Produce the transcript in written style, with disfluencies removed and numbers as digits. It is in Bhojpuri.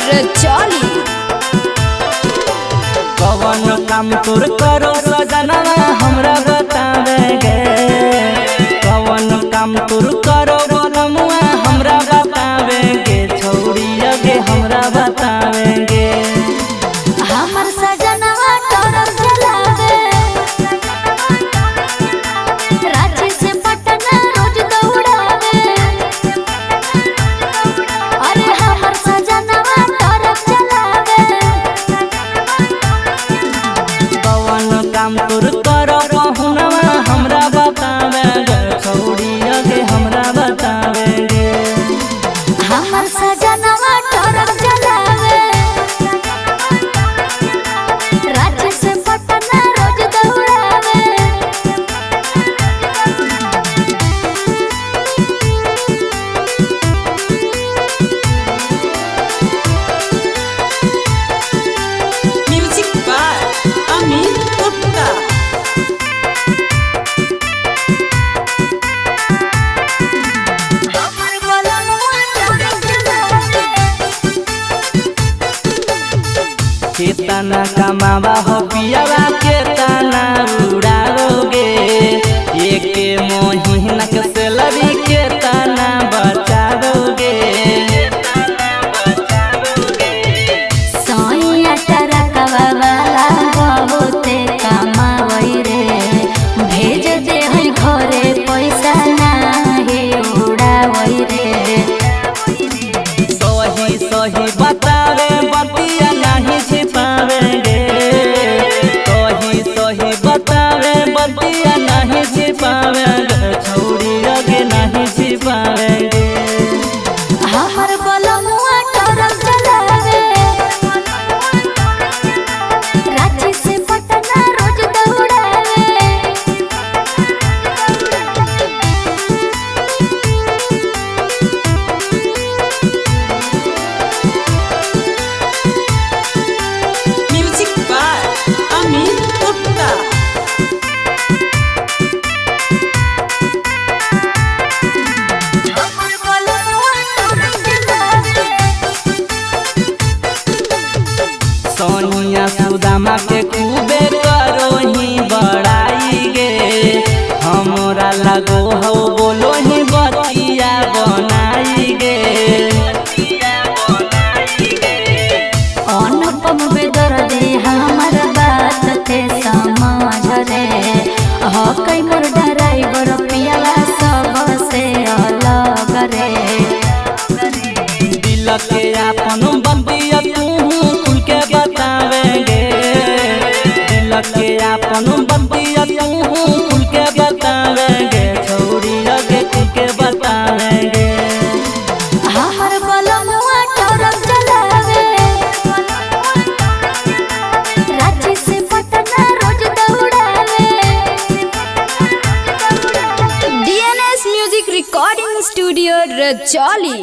रचौली। कवन काम तोर करो सजना हमरा बतावेगे, कवन काम तोर करो बोलमुआ हमरा बतावेगे, छौरी लगे हमरा बतावेगे। हमर सजनवा टोरक चलावे, रांची से पटना रोज दौड़ावे। अरे हमर सजनवा टोरक चलावे। कवन काम तोर करो बहुनवा हमरा बतावेगे, छौरी लगे हमरा बतावेगे। हमर सजनवा टोरक चलावे, रांची से पटना रोज दौड़ावे। Music by Amit Gupta. हमर बोलमुआ टोरक चलावे। केतना कमावा हो पियावा केतना उड़ाओगे, एक महीना के सैलरी केतना बचाओगे। सोइया टरकवा वाला बहुते कमावई रे, भेज दे हई घरे पैसा नाही उड़ावई रे। सही सही बतावे बतिया नहीं छिपावेगे, सही सही बतावे बतिया नहीं छिपावेगे, छौरी लगे नहीं छिपावेगे। हमर बोलमुआ टोरक चलावे, रांची से पटना रोज दौड़ावे। Music by Amit Gupta. हमर बोलमुआ टोरक चलावे। सोनिया सुदामा के खूबे करो ही बड़ाई गे, हमरा लगो हो बोलो ही बतिया बनाई गे। अनुपम बेदर्दी हमर बात के समझ रे, हो कई मोर ड्राइवर पियाला सबसे अलग रे। दिल के अपन बतिया तू खुल के बतावेगे, दिल के अपन बतिया तू खुल के बतावेगे, छौरी लगे खुल के बतावेगे। हमर बोलमुआ टोरक चलावे, रांची से पटना रोज दौड़ावे। DNS music recording studio रचौली।